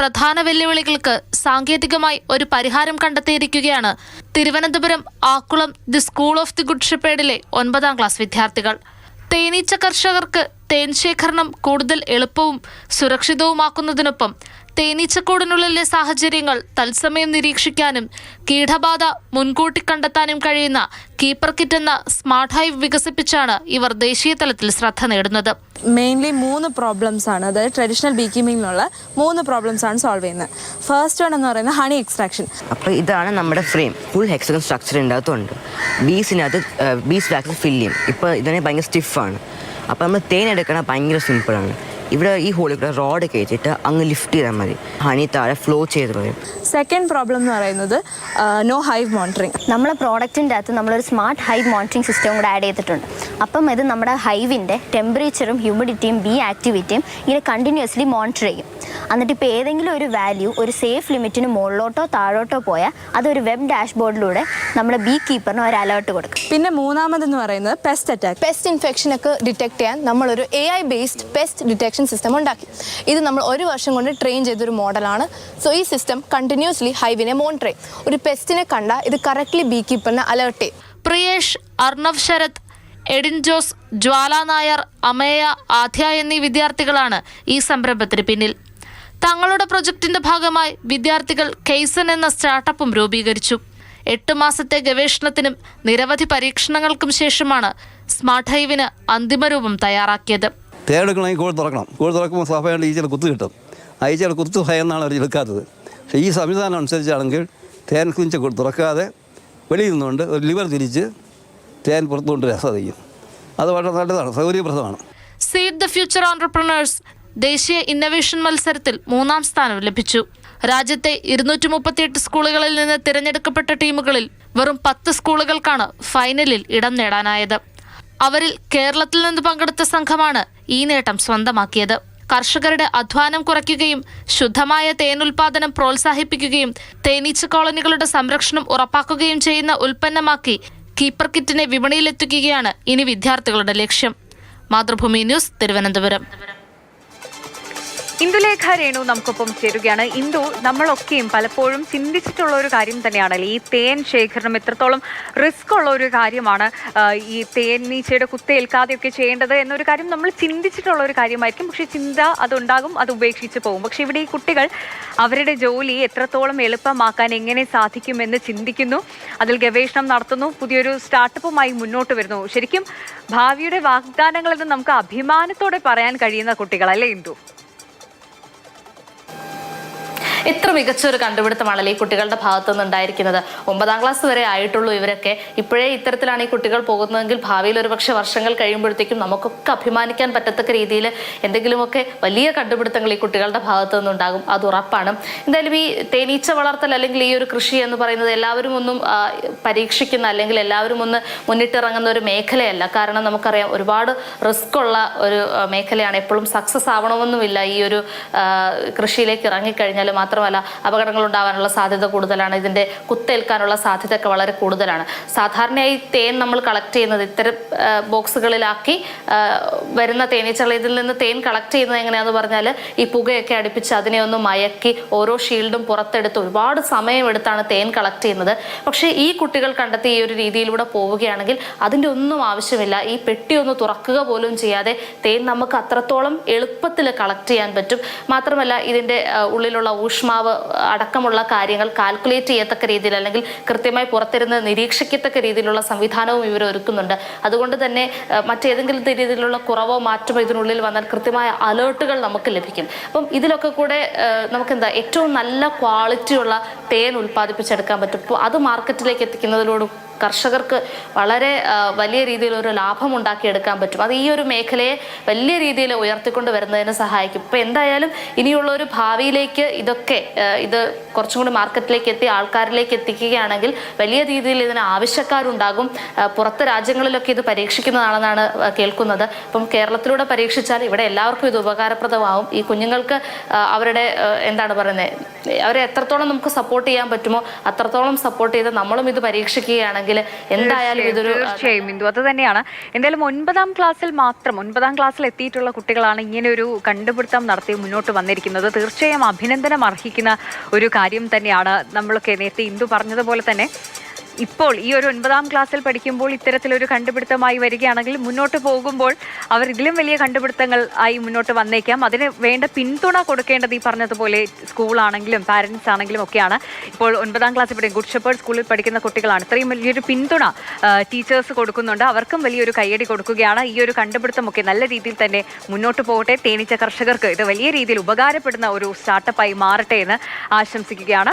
പ്രധാന വെല്ലുവിളികൾക്ക് സാങ്കേതികമായി ഒരു പരിഹാരം കണ്ടെത്തിയിരിക്കുകയാണ് Thiruvananthapuram Akkulam the school of the good ഷെപ്പേർഡിലെ 9ാം ക്ലാസ് വിദ്യാർത്ഥികൾ. തേനീച്ച കർഷകർക്ക് തേൻ ശേഖരണം കൂടുതൽ എളുപ്പവും സുരക്ഷിതവുമാക്കുന്നതിനൊപ്പം തേനീച്ചക്കൂടിനുള്ളിലെ സാഹചര്യങ്ങൾ തത്സമയം നിരീക്ഷിക്കാനും കീടബാധ മുൻകൂട്ടി കണ്ടെത്താനും കഴിയുന്ന കീപ്പർ കിറ്റ് എന്ന സ്മാർട്ട് ഹൈവ് വികസിപ്പിച്ചാണ് ഇവർ ദേശീയ തലത്തിൽ ശ്രദ്ധ നേടുന്നത്. മെയിൻലി 3 പ്രോബ്ലംസ് ആണ്, അതായത് ട്രഡീഷണൽ ബീ കീപ്പിങ്ങിനുള്ള 3 പ്രോബ്ലംസ് ആണ് സോൾവ് ചെയ്യുന്നത്. ഫസ്റ്റ് വൺ എന്ന് പറയുന്നത് ഹണി എക്സ്ട്രാക്ഷൻ. അപ്പോൾ ഇതാണ് നമ്മുടെ ഫ്രെയിം. ഫുൾ ഹെക്സഗൺ സ്ട്രക്ചർ ഉണ്ടാകത്തുണ്ട്. ബീസിനകത്ത് ബീസ് വാക്സ് ഫില്ല് ചെയ്യും. ഇപ്പോൾ ഇതിനെ ഭയങ്കര സ്റ്റിഫാണ്. അപ്പോൾ നമ്മൾ തേൻ എടുക്കണ ഭയങ്കര സിമ്പിളാണ്. ഇവിടെ ഈ ഹോളിൽ കൂടെ റോഡ് കയറ്റിയിട്ട് അങ്ങ് ലിഫ്റ്റ് ചെയ്താൽ മതി. ഹണി താഴെ ഫ്ലോ ചെയ്ത് വരും. സെക്കൻഡ് പ്രോബ്ലം എന്ന് പറയുന്നത് നോ ഹൈവ് മോണിറ്ററിങ്. നമ്മളെ പ്രോഡക്റ്റിൻ്റെ അകത്ത് നമ്മളൊരു സ്മാർട്ട് ഹൈവ് മോണിറ്ററിങ് സിസ്റ്റം കൂടെ ആഡ് ചെയ്തിട്ടുണ്ട്. അപ്പം ഇത് നമ്മുടെ ഹൈവിൻ്റെ ടെമ്പറേച്ചറും ഹ്യൂമിഡിറ്റിയും ബി ആക്ടിവിറ്റിയും ഇങ്ങനെ കണ്ടിന്യൂസ്ലി മോണിറ്റർ ചെയ്യും. എന്നിട്ട് ഇപ്പോൾ ഏതെങ്കിലും ഒരു വാല്യൂ ഒരു സേഫ് ലിമിറ്റിന് മുകളിലോട്ടോ താഴോട്ടോ പോയാൽ അതൊരു വെബ് ഡാഷ്ബോർഡിലൂടെ നമ്മുടെ ബീ കീപ്പറിന് ഒരു അലേർട്ട് കൊടുക്കും. പിന്നെ മൂന്നാമതെന്ന് പറയുന്നത് പെസ്റ്റ് അറ്റാക്ക്. പെസ്റ്റ് ഇൻഫെക്ഷനൊക്കെ ഡിറ്റക്ട് ചെയ്യാൻ നമ്മളൊരു AI based pest detection system ഉണ്ടാക്കി. ഇത് നമ്മൾ 1 വർഷം കൊണ്ട് ട്രെയിൻ ചെയ്തൊരു മോഡലാണ്. സോ ഈ സിസ്റ്റം കണ്ടിന്യൂസ്ലി ഹൈവിനെ മോണിറ്റർ ചെയ്യും. ഒരു പെസ്റ്റിനെ കണ്ടാൽ ഇത് കറക്റ്റ്ലി ബീ കീപ്പറിനെ അലേർട്ട് ചെയ്യും. പ്രിയേഷ്, അർണവ് ശരത്, എഡിൻ ജോസ്, ജ്വാല നായർ, അമേയ, ആധ്യ എന്നീ വിദ്യാർത്ഥികളാണ് ഈ സംരംഭത്തിന് പിന്നിൽ. തങ്ങളുടെ പ്രൊജക്ടിന്റെ ഭാഗമായി വിദ്യാർത്ഥികൾ കെയ്സൺ എന്ന സ്റ്റാർട്ടപ്പും രൂപീകരിച്ചു. 8 മാസത്തെ ഗവേഷണത്തിനും നിരവധി പരീക്ഷണങ്ങൾക്കും ശേഷമാണ് സ്മാർട്ട് ഹൈവിന് അന്തിമരൂപം തയ്യാറാക്കിയത്. തേനെടുക്കണമെങ്കിൽ കോഴി തുറക്കണം. കോഴി തുറക്കുമ്പോൾ സ്വാഭാവികമായിട്ട് ഈച്ചയുടെ കുത്ത് കിട്ടും. ആ ഈച്ചയുടെ കുത്ത് ഭയന്നാണ് അവർ എടുക്കാത്തത്. പക്ഷേ ഈ സംവിധാനം അനുസരിച്ചാണെങ്കിൽ തേൻ കുഞ്ച തുറക്കാതെ വെളിയിൽ നിന്നുകൊണ്ട് ഒരു ലിവർ തിരിച്ച് തേൻ പുറത്തുകൊണ്ട് സാധിക്കും. അത് വളരെ നല്ലതാണ്, സൗകര്യപ്രദമാണ്. സീഡ് ദ ഫ്യൂച്ചർ ഓൺട്രപ്രണേഴ്സ് ദേശീയ ഇന്നൊവേഷൻ മത്സരത്തിൽ 3ാം സ്ഥാനം ലഭിച്ചു. രാജ്യത്തെ 238 സ്കൂളുകളിൽ നിന്ന് തിരഞ്ഞെടുക്കപ്പെട്ട ടീമുകളിൽ വെറും 10 സ്കൂളുകൾക്കാണ് ഫൈനലിൽ ഇടം നേടാനായത്. അവരിൽ കേരളത്തിൽ നിന്ന് പങ്കെടുത്ത സംഘമാണ് ഈ നേട്ടം സ്വന്തമാക്കിയത്. കർഷകരുടെ അധ്വാനം കുറയ്ക്കുകയും ശുദ്ധമായ തേൻ ഉൽപാദനം പ്രോത്സാഹിപ്പിക്കുകയും തേനീച്ച കോളനികളുടെ സംരക്ഷണം ഉറപ്പാക്കുകയും ചെയ്യുന്ന ഉൽപ്പന്നമാക്കി കീപ്പർ കിറ്റിനെ വിപണിയിലെത്തിക്കുകയാണ് ഇനി വിദ്യാർത്ഥികളുടെ ലക്ഷ്യം. മാതൃഭൂമി ന്യൂസ്, തിരുവനന്തപുരം. ഇന്ദുലേഖ രേണു നമുക്കൊപ്പം ചേരുകയാണ്. ഇന്ദു, നമ്മളൊക്കെയും പലപ്പോഴും ചിന്തിച്ചിട്ടുള്ള ഒരു കാര്യം തന്നെയാണല്ലോ ഈ തേൻ ശേഖരണം എത്രത്തോളം റിസ്ക് ഉള്ള ഒരു കാര്യമാണ്. ഈ തേനീച്ചയുടെ കുത്തേൽക്കാതെയൊക്കെ ചെയ്യേണ്ടത് എന്നൊരു കാര്യം നമ്മൾ ചിന്തിച്ചിട്ടുള്ള ഒരു കാര്യമായിരിക്കും. പക്ഷേ ചിന്ത അതുണ്ടാകും, അത് ഉപേക്ഷിച്ച് പോകും. പക്ഷെ ഇവിടെ ഈ കുട്ടികൾ അവരുടെ ജോലി എത്രത്തോളം എളുപ്പമാക്കാൻ എങ്ങനെ സാധിക്കുമെന്ന് ചിന്തിക്കുന്നു, അതിൽ ഗവേഷണം നടത്തുന്നു, പുതിയൊരു സ്റ്റാർട്ടപ്പുമായി മുന്നോട്ട് വരുന്നു. ശരിക്കും ഭാവിയുടെ വാഗ്ദാനങ്ങളെന്ന് നമുക്ക് അഭിമാനത്തോടെ പറയാൻ കഴിയുന്ന കുട്ടികളല്ലേ ഇന്ദു? എത്ര മികച്ചൊരു കണ്ടുപിടുത്തമാണല്ലോ ഈ കുട്ടികളുടെ ഭാഗത്തു നിന്ന് ഉണ്ടായിരിക്കുന്നത്. 9ാം ക്ലാസ് വരെ ആയിട്ടുള്ളൂ ഇവരൊക്കെ. ഇപ്പോഴേ ഇത്തരത്തിലാണ് ഈ കുട്ടികൾ പോകുന്നതെങ്കിൽ ഭാവിയിൽ ഒരുപക്ഷെ വർഷങ്ങൾ കഴിയുമ്പോഴത്തേക്കും നമുക്കൊക്കെ അഭിമാനിക്കാൻ പറ്റത്തക്ക രീതിയിൽ എന്തെങ്കിലുമൊക്കെ വലിയ കണ്ടുപിടുത്തങ്ങൾ ഈ കുട്ടികളുടെ ഭാഗത്തു നിന്നുണ്ടാകും, അത് ഉറപ്പാണ്. എന്തായാലും ഈ തേനീച്ച വളർത്തൽ അല്ലെങ്കിൽ ഈ ഒരു കൃഷി എന്ന് പറയുന്നത് എല്ലാവരും ഒന്നും പരീക്ഷിക്കുന്ന അല്ലെങ്കിൽ എല്ലാവരും ഒന്ന് മുന്നിട്ടിറങ്ങുന്ന ഒരു മേഖലയല്ല. കാരണം നമുക്കറിയാം ഒരുപാട് റിസ്ക് ഉള്ള ഒരു മേഖലയാണ്. എപ്പോഴും സക്സസ് ആവണമെന്നുമില്ല ഈ ഒരു കൃഷിയിലേക്ക് ഇറങ്ങിക്കഴിഞ്ഞാൽ. മാത്രമല്ല അപകടങ്ങൾ ഉണ്ടാവാനുള്ള സാധ്യത കൂടുതലാണ്. ഇതിൻ്റെ കുത്തേൽക്കാനുള്ള സാധ്യതയൊക്കെ വളരെ കൂടുതലാണ്. സാധാരണയായി തേൻ നമ്മൾ കളക്ട് ചെയ്യുന്നത് ഇത്തരം ബോക്സുകളിലാക്കി വരുന്ന തേനീച്ചകൾ ഇതിൽ നിന്ന് തേൻ കളക്ട് ചെയ്യുന്നത് എങ്ങനെയാണെന്ന് പറഞ്ഞാൽ ഈ പുകയൊക്കെ അടുപ്പിച്ച് അതിനെ ഒന്ന് മയക്കി ഓരോ ഷീൽഡും പുറത്തെടുത്ത് ഒരുപാട് സമയമെടുത്താണ് തേൻ കളക്ട് ചെയ്യുന്നത്. പക്ഷേ ഈ കുട്ടികൾ കണ്ടെത്തിയ ഈ ഒരു രീതിയിലൂടെ പോവുകയാണെങ്കിൽ അതിൻ്റെ ഒന്നും ആവശ്യമില്ല. ഈ പെട്ടി ഒന്ന് തുറക്കുക പോലും ചെയ്യാതെ തേൻ നമുക്ക് അത്രത്തോളം എളുപ്പത്തിൽ കളക്ട് ചെയ്യാൻ പറ്റും. മാത്രമല്ല ഇതിൻ്റെ ഉള്ളിലുള്ള ഊഷ്മാവ് അടക്കമുള്ള കാര്യങ്ങൾ കാൽക്കുലേറ്റ് ചെയ്യത്തക്ക രീതിയിൽ അല്ലെങ്കിൽ കൃത്യമായി പുറത്തിരുന്ന് നിരീക്ഷിക്കത്തക്ക രീതിയിലുള്ള സംവിധാനവും ഇവർ ഒരുക്കുന്നുണ്ട്. അതുകൊണ്ട് തന്നെ മറ്റേതെങ്കിലും രീതിയിലുള്ള കുറവോ മാറ്റമോ ഇതിനുള്ളിൽ വന്നാൽ കൃത്യമായ അലേർട്ടുകൾ നമുക്ക് ലഭിക്കും. അപ്പം ഇതിലൊക്കെ കൂടെ നമുക്കെന്താ ഏറ്റവും നല്ല ക്വാളിറ്റിയുള്ള തേൻ ഉൽപ്പാദിപ്പിച്ചെടുക്കാൻ പറ്റും. അപ്പോൾ അത് മാർക്കറ്റിലേക്ക് എത്തിക്കുന്നതിലൂടെ കർഷകർക്ക് വളരെ വലിയ രീതിയിലൊരു ലാഭം ഉണ്ടാക്കിയെടുക്കാൻ പറ്റും. അത് ഈ ഒരു മേഖലയെ വലിയ രീതിയിൽ ഉയർത്തിക്കൊണ്ട് വരുന്നതിന് സഹായിക്കും. ഇപ്പോൾ എന്തായാലും ഇനിയുള്ള ഒരു ഭാവിയിലേക്ക് ഇത് കുറച്ചും കൂടി മാർക്കറ്റിലേക്ക് എത്തി ആൾക്കാരിലേക്ക് എത്തിക്കുകയാണെങ്കിൽ വലിയ രീതിയിൽ ഇതിന് ആവശ്യക്കാരുണ്ടാകും. പുറത്ത് രാജ്യങ്ങളിലൊക്കെ ഇത് പരീക്ഷിക്കുന്നതാണെന്നാണ് കേൾക്കുന്നത്. അപ്പം കേരളത്തിലൂടെ പരീക്ഷിച്ചാൽ ഇവിടെ എല്ലാവർക്കും ഇത് ഉപകാരപ്രദമാവും. ഈ കുഞ്ഞുങ്ങൾക്ക് അവരുടെ അവരെ എത്രത്തോളം നമുക്ക് സപ്പോർട്ട് ചെയ്യാൻ പറ്റുമോ അത്രത്തോളം സപ്പോർട്ട് ചെയ്ത് നമ്മളും ഇത് പരീക്ഷിക്കുകയാണെങ്കിൽ വരികയാണെങ്കിൽ എന്തായാലും ഇതൊരു തീർച്ചയായും ബിന്ദു അത് തന്നെയാണ്. എന്തായാലും 9ാം ക്ലാസ്സിൽ മാത്രം 9ാം ക്ലാസ്സിൽ എത്തിയിട്ടുള്ള കുട്ടികളാണ് ഇങ്ങനെ ഒരു കണ്ടുപിടുത്തം നടത്തി മുന്നോട്ട് വന്നിരിക്കുന്നത്. തീർച്ചയായും അഭിനന്ദനം അർഹിക്കുന്ന ഒരു കാര്യം തന്നെയാണ്. നമ്മളൊക്കെ നേരത്തെ ഇന്ദു പറഞ്ഞതുപോലെ തന്നെ ഇപ്പോൾ ഈ ഒരു 9ാം ക്ലാസ്സിൽ പഠിക്കുമ്പോൾ ഇത്തരത്തിലൊരു കണ്ടുപിടുത്തമായി വരികയാണെങ്കിൽ മുന്നോട്ട് പോകുമ്പോൾ അവർ ഇതിലും വലിയ കണ്ടുപിടുത്തങ്ങൾ ആയി മുന്നോട്ട് വന്നേക്കാം. അതിന് വേണ്ട പിന്തുണ കൊടുക്കേണ്ടത് ഈ പറഞ്ഞതുപോലെ സ്കൂളാണെങ്കിലും പാരൻസ് ആണെങ്കിലും ഒക്കെയാണ്. ഇപ്പോൾ 9ാം ക്ലാസ്സിൽ പഠിക്കും ഗുഡ് ഷെപ്പേർഡ് സ്കൂളിൽ പഠിക്കുന്ന കുട്ടികളാണ്. ഇത്രയും വലിയൊരു പിന്തുണ ടീച്ചേഴ്സ് കൊടുക്കുന്നുണ്ട്. അവർക്കും വലിയൊരു കയ്യടി കൊടുക്കുകയാണ്. ഈ ഒരു കണ്ടുപിടുത്തമൊക്കെ നല്ല രീതിയിൽ തന്നെ മുന്നോട്ട് പോകട്ടെ. തേനീച്ച കർഷകർക്ക് ഇത് വലിയ രീതിയിൽ ഉപകാരപ്പെടുന്ന ഒരു സ്റ്റാർട്ടപ്പായി മാറട്ടെ എന്ന് ആശംസിക്കുകയാണ്.